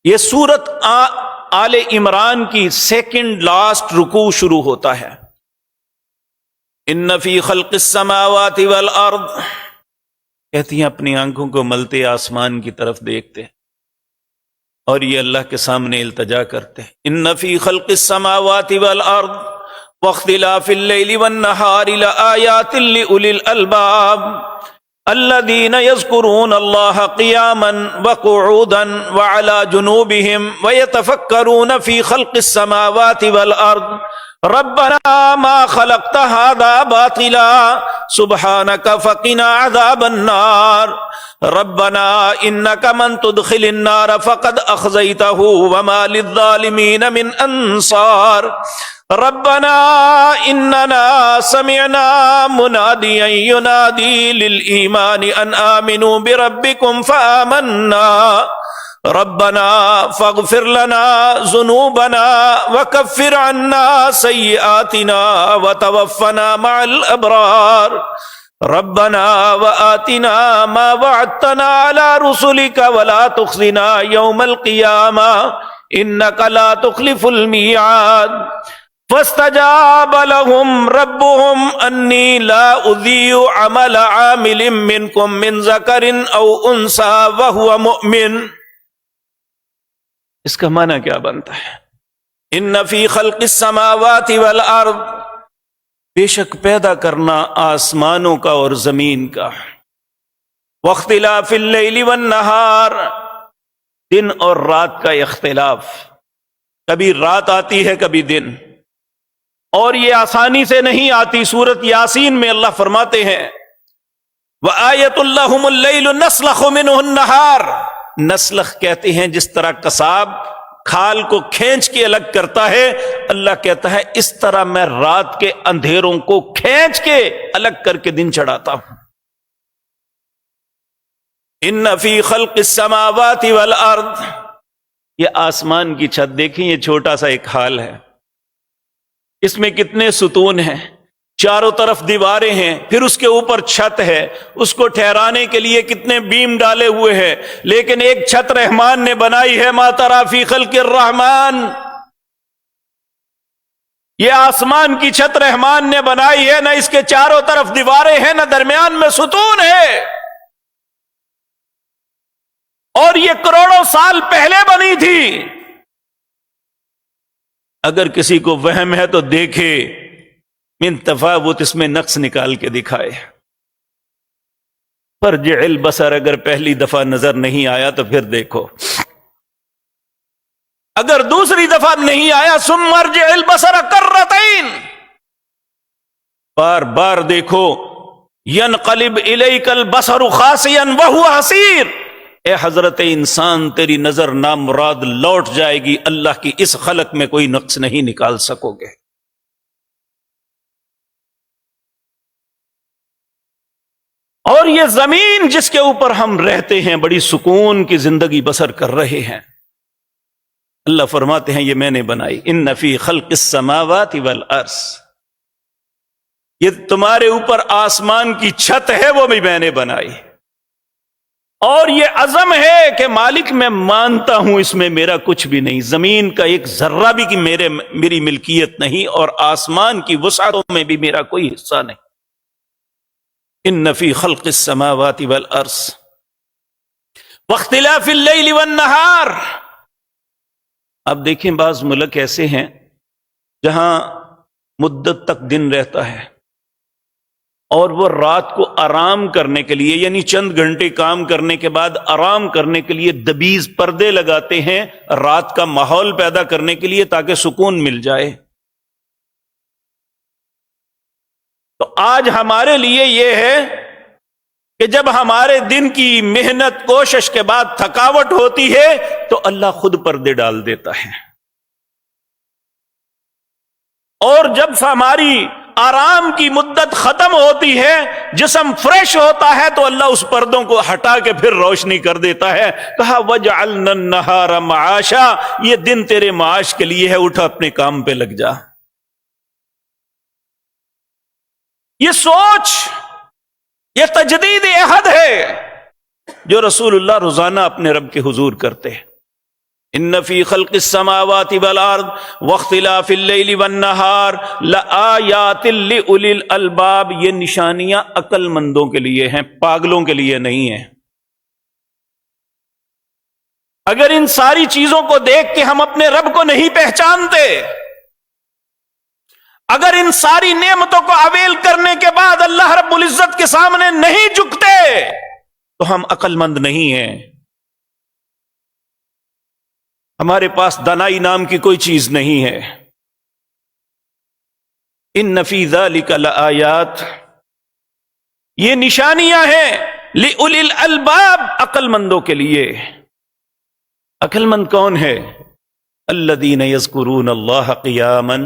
A: یہ سورت آل عمران کی سیکنڈ لاسٹ رکوع شروع ہوتا ہے۔ ان فی خلق السماوات والارض، کہتی ہیں اپنی آنکھوں کو ملتے آسمان کی طرف دیکھتے اور یہ اللہ کے سامنے التجا کرتے، ان فی خلق السماوات والارض واختلاف اللیل والنہار لآیات لأولی الالباب الذین یذکرون اللہ قیاما وقعودا وعلی جنوبہم ویتفکرون فی خلق السماوات والارض ربنا ما خلقت هذا باطلا سبحانك فقنا عذاب النار ربنا انك من تدخل النار فقد اخزيته وما للظالمين من انصار ربنا اننا سمعنا مناديا ينادي للإيمان ان آمنوا بربكم فآمنا ربنا فاغفر لنا ذنوبنا وكفر عنا سيئاتنا وتوفنا مع الأبرار ربنا وآتنا ما وعدتنا على رسلك ولا تخزنا يوم القيامة إنك لا تخلف الميعاد فاستجاب لهم ربهم أني لا أضيع عمل عامل منكم من ذكر أو أنثى وهو مؤمن۔ اس کا معنی کیا بنتا ہے؟ ان فی خلق السماوات والارض، بے شک پیدا کرنا آسمانوں کا اور زمین کا، واختلاف اللیل والنہار، دن اور رات کا اختلاف، کبھی رات آتی ہے کبھی دن، اور یہ آسانی سے نہیں آتی۔ سورت یاسین میں اللہ فرماتے ہیں وَآیَةٌ لَهُمُ اللَّيْلُ نَسْلَخُ مِنْهُ النَّهَارَ، نسلخ کہتے ہیں جس طرح قصاب کھال کو کھینچ کے الگ کرتا ہے، اللہ کہتا ہے اس طرح میں رات کے اندھیروں کو کھینچ کے الگ کر کے دن چڑھاتا ہوں۔ ان فی خلق السماوات والارض، یہ آسمان کی چھت دیکھیں، یہ چھوٹا سا ایک ہال ہے، اس میں کتنے ستون ہیں، چاروں طرف دیواریں ہیں، پھر اس کے اوپر چھت ہے، اس کو ٹھہرانے کے لیے کتنے بیم ڈالے ہوئے ہیں، لیکن ایک چھت رحمان نے بنائی ہے، ما تری فی خلق الرحمن، یہ آسمان کی چھت رحمان نے بنائی ہے، نہ اس کے چاروں طرف دیواریں ہیں، نہ درمیان میں ستون ہے، اور یہ کروڑوں سال پہلے بنی تھی۔ اگر کسی کو وہم ہے تو دیکھے، من تفاوت اس میں نقص نکال کے دکھائے۔ فرجع البصر، اگر پہلی دفعہ نظر نہیں آیا تو پھر دیکھو، اگر دوسری دفعہ نہیں آیا ثم ارجع البصر کرتین، بار بار دیکھو، ینقلب الیک البصر خاسئا وہو حسیر، اے حضرت انسان تیری نظر نامراد لوٹ جائے گی، اللہ کی اس خلق میں کوئی نقص نہیں نکال سکو گے۔ اور یہ زمین جس کے اوپر ہم رہتے ہیں، بڑی سکون کی زندگی بسر کر رہے ہیں، اللہ فرماتے ہیں یہ میں نے بنائی، ان فی خلق السماوات والارض، یہ تمہارے اوپر آسمان کی چھت ہے وہ بھی میں نے بنائی، اور یہ عزم ہے کہ مالک میں مانتا ہوں اس میں میرا کچھ بھی نہیں، زمین کا ایک ذرہ بھی کہ میری ملکیت نہیں، اور آسمان کی وسعتوں میں بھی میرا کوئی حصہ نہیں۔ ان فی خلق السماوات والارض واختلاف اللیل والنہار، اب دیکھیں بعض ملک ایسے ہیں جہاں مدت تک دن رہتا ہے، اور وہ رات کو آرام کرنے کے لیے، یعنی چند گھنٹے کام کرنے کے بعد آرام کرنے کے لیے دبیز پردے لگاتے ہیں رات کا ماحول پیدا کرنے کے لیے تاکہ سکون مل جائے۔ تو آج ہمارے لیے یہ ہے کہ جب ہمارے دن کی محنت کوشش کے بعد تھکاوٹ ہوتی ہے تو اللہ خود پردے ڈال دیتا ہے، اور جب ہماری آرام کی مدت ختم ہوتی ہے، جسم فریش ہوتا ہے، تو اللہ اس پردوں کو ہٹا کے پھر روشنی کر دیتا ہے۔ کہا وَجَعَلْنَا النَّهَارَ مَعَاشًا، یہ دن تیرے معاش کے لیے ہے، اٹھا اپنے کام پہ لگ جا۔ یہ سوچ، یہ تجدید عہد ہے جو رسول اللہ روزانہ اپنے رب کے حضور کرتے ہیں۔ ان فی خلق السماوات والارض واختلاف اللیل والنہار لآیات لأولی الالباب، یہ نشانیاں عقل مندوں کے لیے ہیں، پاگلوں کے لیے نہیں ہیں۔ اگر ان ساری چیزوں کو دیکھ کے ہم اپنے رب کو نہیں پہچانتے، اگر ان ساری نعمتوں کو اویل کرنے کے بعد اللہ رب العزت کے سامنے نہیں جھکتے تو ہم عقل مند نہیں ہیں، ہمارے پاس دانائی نام کی کوئی چیز نہیں ہے۔ ان فی ذلک لآیات، یہ نشانیاں ہیں لأولی الالباب، عقل مندوں کے لیے۔ عقل مند کون ہے؟ الذین یذکرون اللہ قیاما،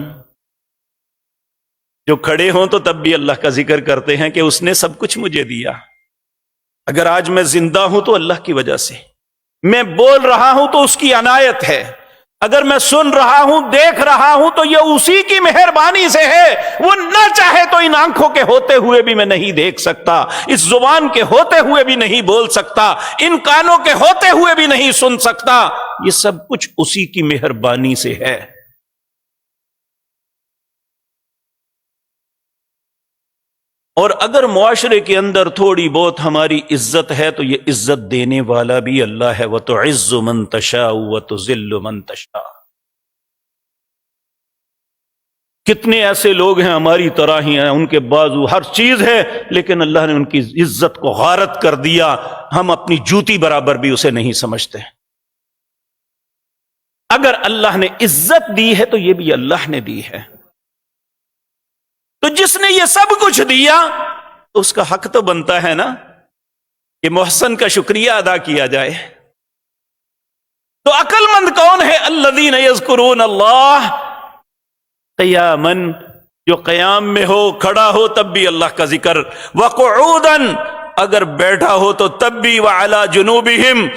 A: جو کھڑے ہوں تو تب بھی اللہ کا ذکر کرتے ہیں کہ اس نے سب کچھ مجھے دیا۔ اگر آج میں زندہ ہوں تو اللہ کی وجہ سے، میں بول رہا ہوں تو اس کی عنایت ہے، اگر میں سن رہا ہوں، دیکھ رہا ہوں تو یہ اسی کی مہربانی سے ہے۔ وہ نہ چاہے تو ان آنکھوں کے ہوتے ہوئے بھی میں نہیں دیکھ سکتا، اس زبان کے ہوتے ہوئے بھی نہیں بول سکتا، ان کانوں کے ہوتے ہوئے بھی نہیں سن سکتا، یہ سب کچھ اسی کی مہربانی سے ہے۔ اور اگر معاشرے کے اندر تھوڑی بہت ہماری عزت ہے تو یہ عزت دینے والا بھی اللہ ہے۔ وَتُعِزُّ مَن تَشَاءُ وَتُذِلُّ مَن تَشَاءُ۔ کتنے ایسے لوگ ہیں ہماری طرح ہی ہیں، ان کے بازو ہر چیز ہے، لیکن اللہ نے ان کی عزت کو غارت کر دیا، ہم اپنی جوتی برابر بھی اسے نہیں سمجھتے۔ اگر اللہ نے عزت دی ہے تو یہ بھی اللہ نے دی ہے، تو جس نے یہ سب کچھ دیا تو اس کا حق تو بنتا ہے نا کہ محسن کا شکریہ ادا کیا جائے۔ تو عقل مند کون ہے؟ الذین یذکرون اللہ قیاما، جو قیام میں ہو، کھڑا ہو تب بھی اللہ کا ذکر، وقعودا، اگر بیٹھا ہو تو تب بھی، وعلی جنوبہم،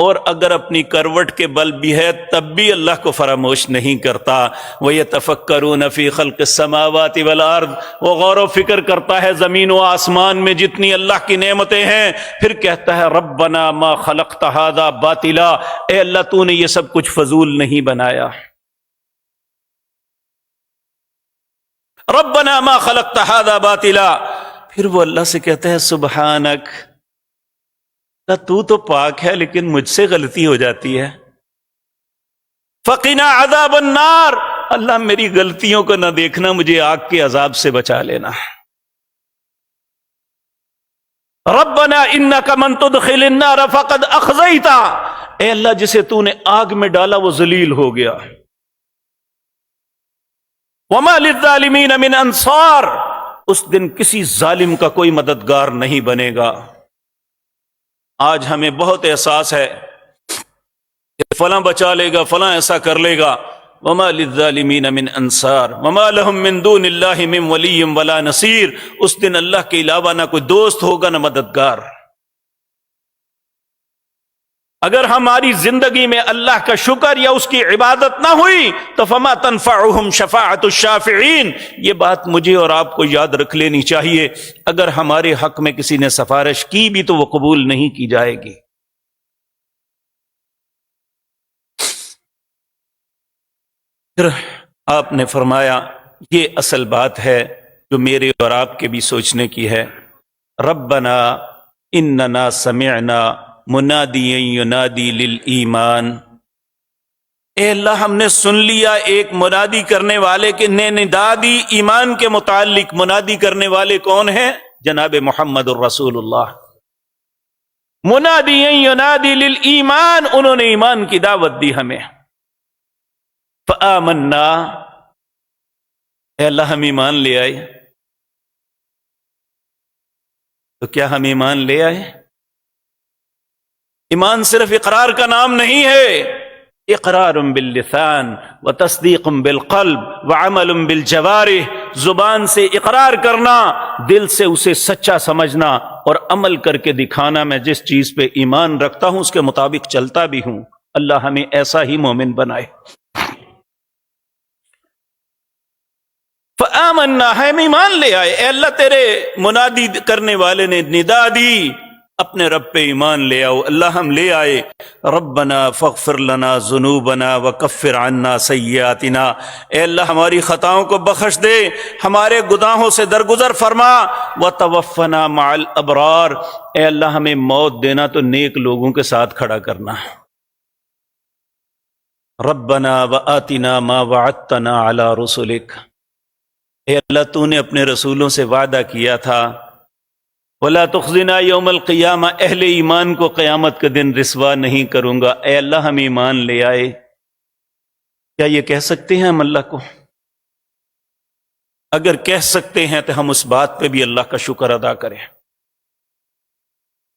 A: اور اگر اپنی کروٹ کے بل بھی ہے تب بھی اللہ کو فراموش نہیں کرتا۔ وَيَتَفَكَّرُونَ فِي خَلْقِ السَّمَاوَاتِ وَالْأَرْضِ، وہ غور و فکر کرتا ہے زمین و آسمان میں جتنی اللہ کی نعمتیں ہیں، پھر کہتا ہے ربنا ما خلقت هذا باطلا، اے اللہ تو نے یہ سب کچھ فضول نہیں بنایا، ربنا ما خلقت هذا باطلا۔ پھر وہ اللہ سے کہتا ہے سبحانک، تو تو پاک ہے لیکن مجھ سے غلطی ہو جاتی ہے، فقنا عذاب النار، اللہ میری غلطیوں کو نہ دیکھنا، مجھے آگ کے عذاب سے بچا لینا۔ ربنا انک من تدخل النار فقد اخزیتا، اے اللہ جسے تو نے آگ میں ڈالا وہ ذلیل ہو گیا۔ وما للظالمین من انصار، اس دن کسی ظالم کا کوئی مددگار نہیں بنے گا۔ آج ہمیں بہت احساس ہے کہ فلاں بچا لے گا، فلاں ایسا کر لے گا، وما للظالمین من انصار وما لهم من دون اللہ من ولی ولا نصیر، اس دن اللہ کے علاوہ نہ کوئی دوست ہوگا نہ مددگار۔ اگر ہماری زندگی میں اللہ کا شکر یا اس کی عبادت نہ ہوئی تو فما تنفعهم شفاعت الشافعین، یہ بات مجھے اور آپ کو یاد رکھ لینی چاہیے، اگر ہمارے حق میں کسی نے سفارش کی بھی تو وہ قبول نہیں کی جائے گی۔ پھر آپ نے فرمایا یہ اصل بات ہے جو میرے اور آپ کے بھی سوچنے کی ہے، ربنا اننا سمعنا منادیا ینادی للایمان، اے اللہ ہم نے سن لیا ایک منادی کرنے والے کے نے ندا دی ایمان کے متعلق۔ منادی کرنے والے کون ہیں؟ جناب محمد الرسول اللہ۔ منادی ینادی للایمان، انہوں نے ایمان کی دعوت دی ہمیں۔ فآمنا، اے اللہ ہم ایمان لے آئے۔ تو کیا ہم ایمان لے آئے؟ ایمان صرف اقرار کا نام نہیں ہے، اقرار باللسان و تصدیق بالقلب و عمل بالجوارح، زبان سے اقرار کرنا، دل سے اسے سچا سمجھنا اور عمل کر کے دکھانا میں جس چیز پہ ایمان رکھتا ہوں اس کے مطابق چلتا بھی ہوں۔ اللہ ہمیں ایسا ہی مومن بنائے۔ فآمنا، ہم ایمان لے آئے۔ اے اللہ تیرے منادی کرنے والے نے ندا دی، اپنے رب پہ ایمان لے آؤ۔ اللہ ہم لے آئے۔ ربنا فاغفر لنا ذنوبنا وکفر عنا سیئاتنا، اے اللہ ہماری خطاؤں کو بخش دے، ہمارے گناہوں سے درگزر فرما۔ وتوفنا مع الابرار، اے اللہ ہمیں موت دینا تو نیک لوگوں کے ساتھ کھڑا کرنا۔ ربنا وآتنا ما وعدتنا علی رسلک، اے اللہ تو نے اپنے رسولوں سے وعدہ کیا تھا، وَلَا تُخْزِنَا يَوْمَ الْقِيَامَةِ، اہل ایمان کو قیامت کے دن رسوا نہیں کروں گا۔ اے اللہ ہم ایمان لے آئے۔ کیا یہ کہہ سکتے ہیں ہم اللہ کو؟ اگر کہہ سکتے ہیں تو ہم اس بات پہ بھی اللہ کا شکر ادا کریں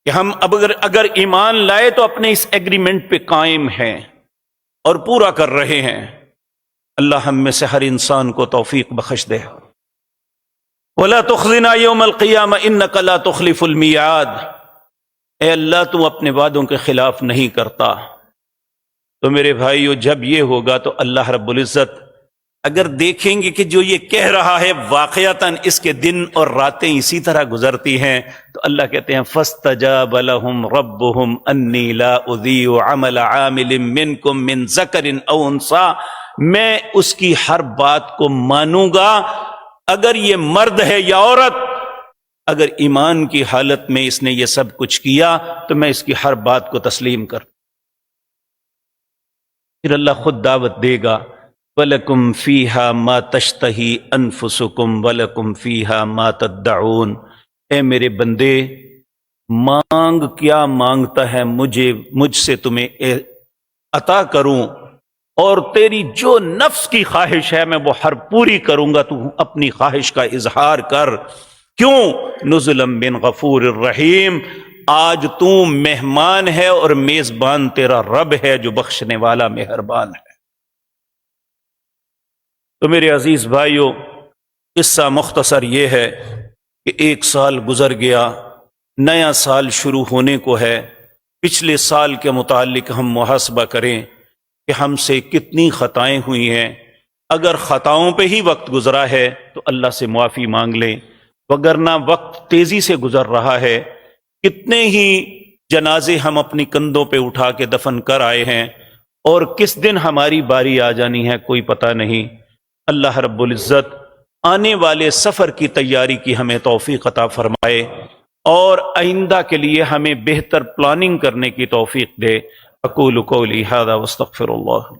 A: کہ ہم اگر ایمان لائے تو اپنے اس ایگریمنٹ پہ قائم ہیں اور پورا کر رہے ہیں۔ اللہ ہم میں سے ہر انسان کو توفیق بخش دے۔ وَلَا تُخْزِنَا يَوْمَ الْقِيَامَةِ إِنَّكَ لَا تُخْلِفُ الْمِيعَادَ، اے اللہ تو اپنے وعدوں کے خلاف نہیں کرتا۔ تو میرے بھائیو جب یہ ہوگا تو اللہ رب العزت اگر دیکھیں گے کہ جو یہ کہہ رہا ہے واقعتاً اس کے دن اور راتیں اسی طرح گزرتی ہیں، تو اللہ کہتے ہیں فَاسْتَجَابَ لَهُمْ رَبُّهُمْ أَنِّي لَا أُضِيعُ عَمَلَ عَامِلٍ مِّنكُم مِّن ذَكَرٍ أَوْ أُنثَىٰ، میں اس کی ہر بات کو مانوں گا، اگر یہ مرد ہے یا عورت، اگر ایمان کی حالت میں اس نے یہ سب کچھ کیا تو میں اس کی ہر بات کو تسلیم کر۔ پھر اللہ خود دعوت دے گا وَلَكُمْ فِيهَا مَا تَشْتَهِي أَنفُسُكُمْ وَلَكُمْ فِيهَا مَا تَدَّعُونَ، اے میرے بندے مانگ کیا مانگتا ہے مجھ سے تمہیں عطا کروں، اور تیری جو نفس کی خواہش ہے میں وہ ہر پوری کروں گا، تو اپنی خواہش کا اظہار کر۔ کیوں؟ نزلا من غفور الرحیم، آج تو مہمان ہے اور میزبان تیرا رب ہے جو بخشنے والا مہربان ہے۔ تو میرے عزیز بھائیو، قصہ مختصر یہ ہے کہ 1 سال گزر گیا، نیا سال شروع ہونے کو ہے۔ پچھلے سال کے متعلق ہم محاسبہ کریں کہ ہم سے کتنی خطائیں ہوئی ہیں۔ اگر خطاؤں پہ ہی وقت گزرا ہے تو اللہ سے معافی مانگ لیں، وگرنہ وقت تیزی سے گزر رہا ہے۔ کتنے ہی جنازے ہم اپنی کندھوں پہ اٹھا کے دفن کر آئے ہیں، اور کس دن ہماری باری آ جانی ہے کوئی پتہ نہیں۔ اللہ رب العزت آنے والے سفر کی تیاری کی ہمیں توفیق عطا فرمائے، اور آئندہ کے لیے ہمیں بہتر پلاننگ کرنے کی توفیق دے۔ اقول قولی ھذا واستغفر اللہ۔